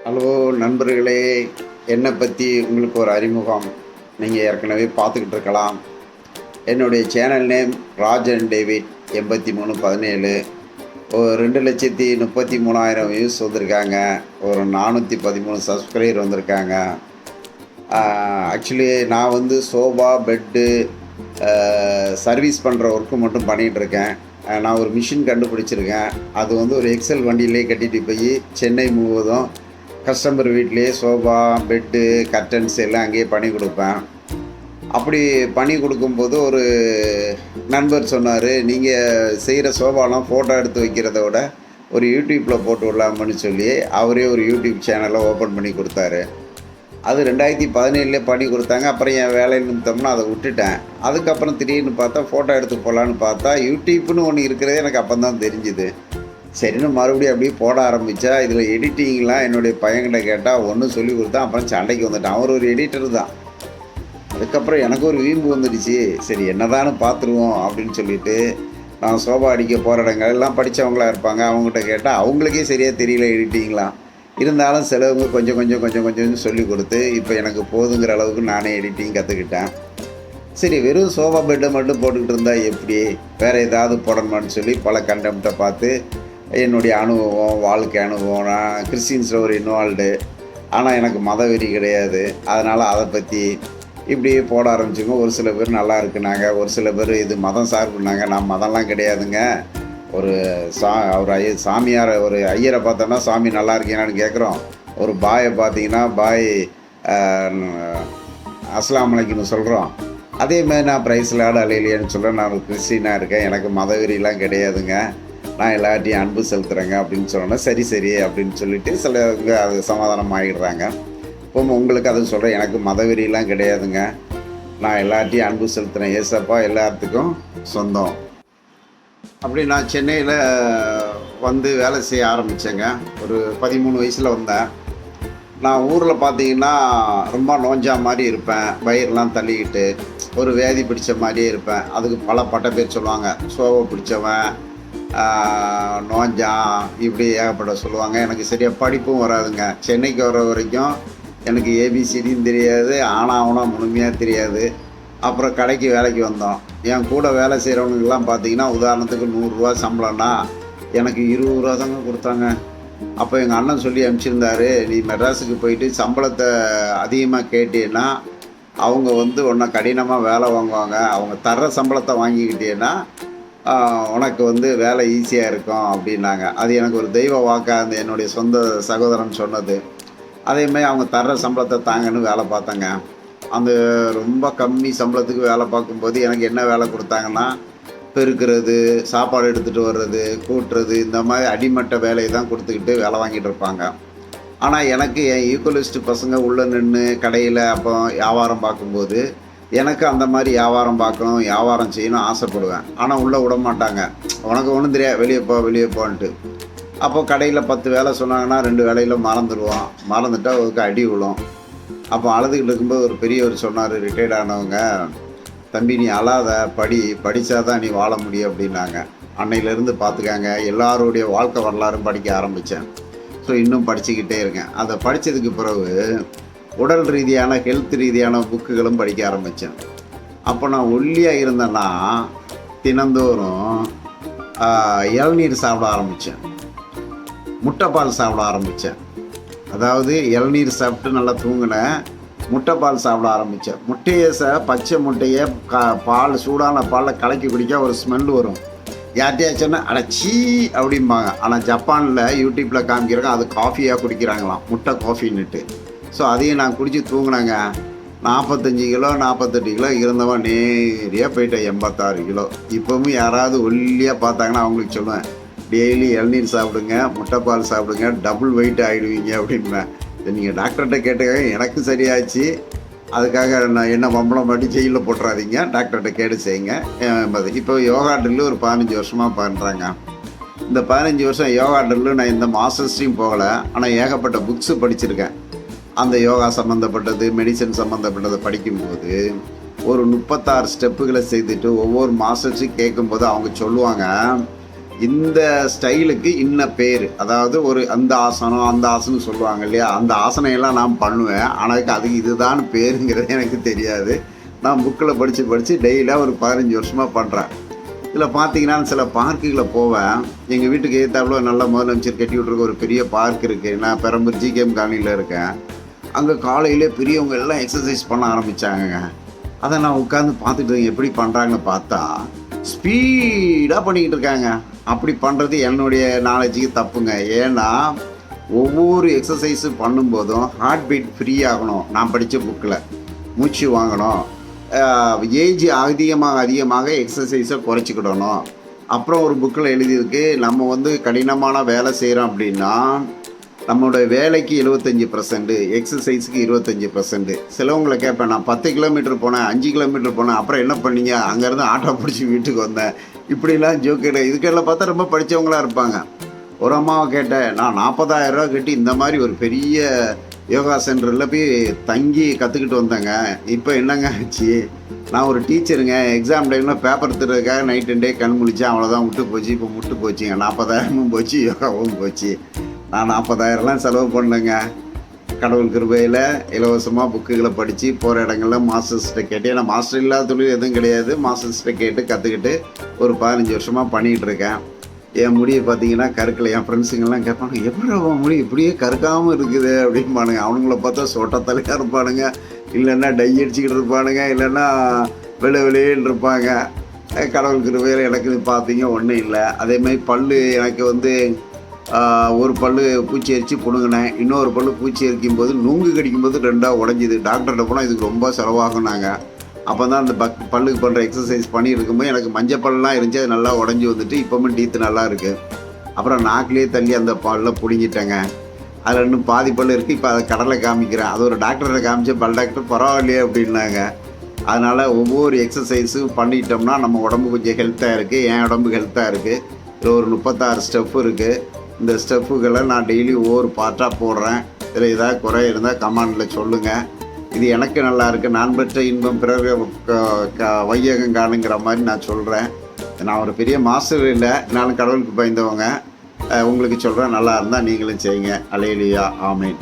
Hello நண்பர்களே, என்னை பற்றி உங்களுக்கு ஒரு அறிமுகம். நீங்கள் ஏற்கனவே பார்த்துக்கிட்டு இருக்கலாம். என்னுடைய channel name Raj and David 8317. ஒரு 2,33,000 வியூஸ் வந்திருக்காங்க. ஒரு 413 சப்ஸ்கிரைபர் வந்திருக்காங்க. ஆக்சுவலி நான் வந்து சோபா, பெட்டு சர்வீஸ் பண்ணுற ஒர்க்கு மட்டும் பண்ணிகிட்ருக்கேன். நான் ஒரு மிஷின் கண்டுபிடிச்சிருக்கேன். அது வந்து ஒரு எக்ஸல் வண்டியிலே கட்டிட்டு போய் சென்னை முழுவதும் கஸ்டமர் வீட்லேயே சோஃபா, பெட்டு, கர்டன்ஸ் எல்லாம் அங்கேயே பண்ணி கொடுப்பேன். அப்படி பண்ணி கொடுக்கும்போது ஒரு நண்பர் சொன்னார், நீங்கள் செய்கிற சோஃபாலாம் ஃபோட்டோ எடுத்து வைக்கிறத விட ஒரு யூடியூப்பில் போட்டு விடலாம்னு சொல்லி அவரே ஒரு யூடியூப் சேனலை ஓப்பன் பண்ணி கொடுத்தாரு. அது 2017 பண்ணி கொடுத்தாங்க. அப்புறம் என் வேலை நிமித்தம்னா அதை விட்டுட்டேன். அதுக்கப்புறம் திடீர்னு பார்த்தா ஃபோட்டோ எடுத்து போடலான்னு பார்த்தா யூடியூப்னு ஒன்று இருக்கிறதே எனக்கு அப்போ தான் தெரிஞ்சுது. சரின்னு மறுபடியும் அப்படியே போட ஆரம்பித்தா இதில் எடிட்டிங்லாம் என்னுடைய பையன்கிட்ட கேட்டால் ஒன்றும் சொல்லி கொடுத்தா. அப்புறம் சண்டைக்கு வந்துட்டான். அவர் ஒரு எடிட்டர் தான். அதுக்கப்புறம் எனக்கு ஒரு வீம்பு வந்துடுச்சு. சரி என்னதான்னு பார்த்துருவோம் அப்படின்னு சொல்லிவிட்டு நான் சோபா அடிக்க போகிற இடங்கள் எல்லாம் படித்தவங்களாக இருப்பாங்க. அவங்ககிட்ட கேட்டால் அவங்களுக்கே சரியாக தெரியல எடிட்டிங்லாம். இருந்தாலும் சிலவங்க கொஞ்சம் சொல்லி கொடுத்து இப்போ எனக்கு போதுங்கிற அளவுக்கு நானே எடிட்டிங் கற்றுக்கிட்டேன். சரி வெறும் சோஃபா பெட்டை மட்டும் போட்டுக்கிட்டு இருந்தால் எப்படி, வேறு ஏதாவது போடணுமான்னு சொல்லி பல கண்டெம்ட்டை பார்த்து என்னுடைய அனுபவம், வாழ்க்கை அனுபவம். நான் கிறிஸ்டின்ஸில் ஒரு இன்வால்வ்டு. ஆனால் எனக்கு மதவெறி கிடையாது. அதனால் அதை பற்றி இப்படியே போட ஆரம்பிச்சுங்க. ஒரு சில பேர் நல்லா இருக்குனாங்க, ஒரு சில பேர் இது மதம் சார்புனாங்க. நான் மதம்லாம் கிடையாதுங்க. ஒரு ஒரு சாமியார், ஒரு ஐயரை பார்த்தோன்னா சாமி நல்லா இருக்கீங்களான்னு கேட்குறோம். ஒரு பாயை பார்த்தீங்கன்னா பாய் அஸ்லாம் அலைக்கும்னு சொல்கிறோம். அதேமாதிரி நான் ப்ரைஸ் லார்டு அலையிலேன்னு சொல்கிறேன். நான் ஒரு கிறிஸ்டினாக இருக்கேன். எனக்கு மதவெறிலாம் கிடையாதுங்க. நான் எல்லார்ட்டையும் அன்பு செலுத்துகிறேங்க அப்படின்னு சொன்னோன்னா சரி அப்படின்னு சொல்லிவிட்டு சிலவங்க அது சமாதானம் ஆகிடுறாங்க. இப்போ உங்களுக்கு அதை சொல்கிறேன், எனக்கு மதவெறியெலாம் கிடையாதுங்க. நான் எல்லார்ட்டையும் அன்பு செலுத்துகிறேன். ஏசப்பா எல்லாத்துக்கும் சொந்தம். அப்படி நான் சென்னையில் வந்து வேலை செய்ய ஆரம்பித்தேங்க. ஒரு 13 வயசில் வந்தேன். நான் ஊரில் பார்த்தீங்கன்னா ரொம்ப நோஞ்சா மாதிரி இருப்பேன். வயிறுலாம் தள்ளிக்கிட்டு ஒரு வேதி பிடிச்ச மாதிரியே இருப்பேன். அதுக்கு பல பட்ட பேர் சொல்லுவாங்க. சோவை பிடிச்சவன், நோஞ்சான், இப்படி ஏகப்பட்ட சொல்லுவாங்க. எனக்கு சரியாக படிப்பும் வராதுங்க. சென்னைக்கு வர வரைக்கும் எனக்கு ஏபிசிடியும் தெரியாது, ஆனாவனா முழுமையாக தெரியாது. அப்புறம் கடைக்கு வேலைக்கு வந்தோம். என் கூட வேலை செய்கிறவங்களுக்கெல்லாம் பார்த்தீங்கன்னா உதாரணத்துக்கு 100 ரூபா சம்பளம்னா எனக்கு 20 ரூபா தாங்க கொடுத்தாங்க. அப்போ எங்கள் அண்ணன் சொல்லி அனுப்பிச்சிருந்தாரு, நீ மெட்ராஸுக்கு போயிட்டு சம்பளத்தை அதிகமாக கேட்டீன்னா அவங்க வந்து உன்னை கடினமாக வேலை வாங்குவாங்க. அவங்க தர்ற சம்பளத்தை வாங்கிக்கிட்டேன்னா உனக்கு வந்து வேலை ஈஸியாக இருக்கும் அப்படின்னாங்க. அது எனக்கு ஒரு தெய்வ வாக்காக அந்த என்னுடைய சொந்த சகோதரன் சொன்னது. அதேமாதிரி அவங்க தர்ற சம்பளத்தை தாங்கன்னு வேலை பார்த்தேங்க. அந்த ரொம்ப கம்மி சம்பளத்துக்கு வேலை பார்க்கும்போது எனக்கு என்ன வேலை கொடுத்தாங்கன்னா, பெருக்கிறது, சாப்பாடு எடுத்துகிட்டு வர்றது, கூட்டுறது, இந்த மாதிரி அடிமட்ட வேலையை தான் கொடுத்துக்கிட்டு வேலை வாங்கிட்டு இருப்பாங்க. ஆனால் எனக்கு என் ஈக்குவலிஸ்ட் பசங்க உள்ளே நின்று கடையில் அப்போ வியாபாரம் பார்க்கும்போது எனக்கு அந்த மாதிரி வியாபாரம் பார்க்கணும், வியாபாரம் செய்யணும் ஆசைப்படுவேன். ஆனால் உள்ளே விட மாட்டாங்க. உனக்கு ஒன்றும் தெரியாது, வெளியே போன்ட்டு. அப்போ கடையில் 10 வேலை சொன்னாங்கன்னா 2 வேலையில் மறந்துட்டால் அதுக்கு அடி விழும். அப்போ அழுதுகிட்டு இருக்கும்போது ஒரு பெரியவர் சொன்னார், ரிட்டையர்ட் ஆனவங்க, தம்பி நீ அழாத, படித்தா தான் நீ வாழ முடியும் அப்படின்னாங்க. அன்னையிலேருந்து பார்த்துக்காங்க எல்லாருடைய வாழ்க்கை வரலாறும் படிக்க ஆரம்பித்தேன். ஸோ இன்னும் படிச்சுக்கிட்டே இருக்கேன். அதை படித்ததுக்கு பிறகு உடல் ரீதியான ஹெல்த் ரீதியான புக்குகளும் படிக்க ஆரம்பித்தேன். அப்போ நான் ஒல்லியாக இருந்தேன்னா தினந்தோறும் இளநீர் சாப்பிட ஆரம்பித்தேன், முட்டைப்பால் சாப்பிட ஆரம்பித்தேன். அதாவது இளநீர் சாப்பிட்டு நல்லா தூங்கினேன், முட்டைப்பால் சாப்பிட ஆரம்பித்தேன். பச்சை முட்டையை பால் சூடான பாலில் கலக்கி குடிக்க ஒரு ஸ்மெல் வரும். யார்ட்டையாச்சுன்னா அடச்சி அப்படிம்பாங்க. ஆனால் ஜப்பானில் யூடியூப்பில் காமிக்கிறாங்க அது காஃபியாக குடிக்கிறாங்களாம், முட்டை காஃபின்னுட்டு. ஸோ அதையும் நான் குடித்து தூங்கினேங்க. 45 கிலோ 48 கிலோ இருந்தவன் நேரியாக போயிட்டேன் 86 கிலோ. இப்போவும் யாராவது ஒல்லியாக பார்த்தாங்கன்னா அவங்களுக்கு சொல்லுவேன், டெய்லி இளநீர் சாப்பிடுங்க, முட்டைப்பால் சாப்பிடுங்க, டபுள் வெயிட் ஆகிடுவீங்க அப்படின்பேன். நீங்கள் டாக்டர்கிட்ட கேட்டுக்க, எனக்கு சரியாச்சு. அதுக்காக நான் என்ன மம்பளம் பண்ணி ஜெயிலில் போட்டுறாதீங்க, டாக்டர்கிட்ட கேட்டு செய்யுங்க. இப்போ யோகா ட்ரில்லு ஒரு 15 வருஷமாக பண்ணுறாங்க. இந்த 15 வருஷம் யோகா ட்ரில்லு நான் இந்த மாஸ்டர்ஸ்டையும் போகலை. ஆனால் ஏகப்பட்ட புக்ஸு படிச்சிருக்கேன். அந்த யோகா சம்மந்தப்பட்டது, மெடிசன் சம்மந்தப்பட்டதை படிக்கும்போது ஒரு 36 ஸ்டெப்புகளை செய்துட்டு ஒவ்வொரு மாஸ்டர்ஸும் கேட்கும்போது அவங்க சொல்லுவாங்க, இந்த ஸ்டைலுக்கு இன்ன பேர், அதாவது ஒரு அந்த ஆசனம் சொல்லுவாங்க இல்லையா, அந்த ஆசனம் எல்லாம் நான் பண்ணுவேன். ஆனால் அதுக்கு இதுதான் பேருங்கிறது எனக்கு தெரியாது. நான் புக்கில் படித்து டெய்லியாக ஒரு 15 வருஷமாக பண்ணுறேன். இதில் பார்த்தீங்கன்னா சில பார்க்குகளை போவேன். எங்கள் வீட்டுக்கு எதிர்த்தாப்புல நல்ல முதலமைச்சர் கட்டி விட்ருக்க ஒரு பெரிய பார்க் இருக்குது. நான் பெரம்பூர் ஜிகேஎம் காலனியில் இருக்கேன். அங்கே காலையிலே பெரியவங்க எல்லாம் எக்ஸசைஸ் பண்ண ஆரம்பித்தாங்கங்க. அதை நான் உட்காந்து பார்த்துட்டு எப்படி பண்ணுறாங்கன்னு பார்த்தா ஸ்பீடாக பண்ணிக்கிட்டு இருக்காங்க. அப்படி பண்ணுறது என்னுடைய நாலேஜுக்கு தப்புங்க. ஏன்னா ஒவ்வொரு எக்ஸசைஸு பண்ணும்போதும் ஹார்ட் பீட் ஃப்ரீ ஆகணும். நான் படித்த புக்கில் மூச்சு வாங்கணும், ஏஜ் அதிகமாக எக்ஸசைஸை குறைச்சிக்கிடணும். அப்புறம் ஒரு புக்கில் எழுதியிருக்கு, நம்ம கடினமான வேலை செய்கிறோம் அப்படின்னா நம்மளோட வேலைக்கு 75%, எக்ஸசைஸுக்கு 25%. சிலவங்களை கேட்பேன், நான் 10 கிலோமீட்டர் போனேன், 5 கிலோமீட்டர் போனேன், அப்புறம் என்ன பண்ணீங்க, அங்கேருந்து ஆட்டோ பிடிச்சி வீட்டுக்கு வந்தேன், இப்படிலாம் ஜோக்கு. இதுக்கெல்லாம் பார்த்தா ரொம்ப படித்தவங்களாக இருப்பாங்க. ஒரு அம்மாவை கேட்டேன், நான் 40,000 ரூபா கட்டி இந்த மாதிரி ஒரு பெரிய யோகா சென்டரில் போய் தங்கி கற்றுக்கிட்டு வந்தேங்க. இப்போ என்னங்க ஆச்சு, நான் ஒரு டீச்சருங்க, எக்ஸாம் டைமில் பேப்பர் எடுத்துறதுக்காக நைட் அண்ட் டே கண் முழிச்சேன், அவ்வளோதான் விட்டு போச்சு. இப்போ முட்டு போச்சுங்க, 40,000 போச்சு, யோகாவும் போச்சு. நான் 40,000லாம் செலவு பண்ணேங்க. கடவுள் கிருபையில் இலவசமாக புக்குகளை படித்து போகிற இடங்களில் மாஸ்டர்ஸ்கிட்ட கேட்டு, ஏன்னா மாஸ்டர் இல்லாத தொழில் எதுவும் கிடையாது, மாஸ்டர்ஸ்கிட்ட கேட்டு கற்றுக்கிட்டு ஒரு 15 வருஷமாக பண்ணிகிட்டு இருக்கேன். என் முடியை பார்த்தீங்கன்னா கருக்கலை. என் ஃப்ரெண்ட்ஸுங்கெல்லாம் கேட்பாங்க, எப்படி முடி இப்படியே கருக்காமல் இருக்குது அப்படின்பானுங்க. அவனுங்கள பார்த்தா சொட்டத்தலையாக இருப்பானுங்க, இல்லைன்னா டை அடிச்சுக்கிட்டு இருப்பானுங்க, இல்லைன்னா வெளியேன்னு இருப்பாங்க. கடவுள் கிருபையில் எனக்கு பார்த்தீங்க ஒன்றும் இல்லை. அதேமாதிரி பல் எனக்கு ஒரு பல் பூச்சி அரிச்சு பிடுங்கினேன், இன்னொரு பல் பூச்சி அரிக்கும் போது நுங்கு கடிக்கும்போது 2ஆக உடஞ்சிது. டாக்டர்கிட்ட போனால் இதுக்கு ரொம்ப செலவாகுனாங்க. அப்போ தான் அந்த பல்லுக்கு பண்ணுற எக்ஸசைஸ் பண்ணிட்டு இருக்கும்போது எனக்கு மஞ்சப்பல்லாம் இருந்துச்சு, அது நல்லா உடஞ்சி வந்துட்டு இப்போவும் டீத்து நல்லா இருக்குது. அப்புறம் நாக்கிலே தள்ளி அந்த பல்லில் பிடுங்கிட்டேங்க. அதில் இன்னும் பாதி பல் இருக்குது. இப்போ அதை கடலை காமிக்கிறேன். அது ஒரு டாக்டரை காமிச்சேன், பல் டாக்டர் பரவாயில்லையே அப்படின்னாங்க. அதனால் ஒவ்வொரு எக்ஸசைஸும் பண்ணிட்டோம்னா நம்ம உடம்பு கொஞ்சம் ஹெல்த்தாக இருக்குது. என் உடம்பு ஹெல்த்தாக இருக்குது. இதில் ஒரு 36 ஸ்டெப் இருக்குது. இந்த ஸ்டெப்புகளை நான் டெய்லி ஒவ்வொரு பார்ட்டாக போடுறேன். இதில் ஏதாவது குறை இருந்தால் கமெண்டில் சொல்லுங்கள். இது எனக்கு நல்லா இருக்குது. நான் பெற்ற இன்பம் பிறகு வையகம் காணுங்கிற மாதிரி நான் சொல்கிறேன். நான் ஒரு பெரிய மாஸ்டர் இல்லை, நானும் கடவுளுக்கு பயந்தவங்க. உங்களுக்கு சொல்கிறேன், நல்லா இருந்தால் நீங்களும் செய்யுங்க. அல்லேலூயா, ஆமென்.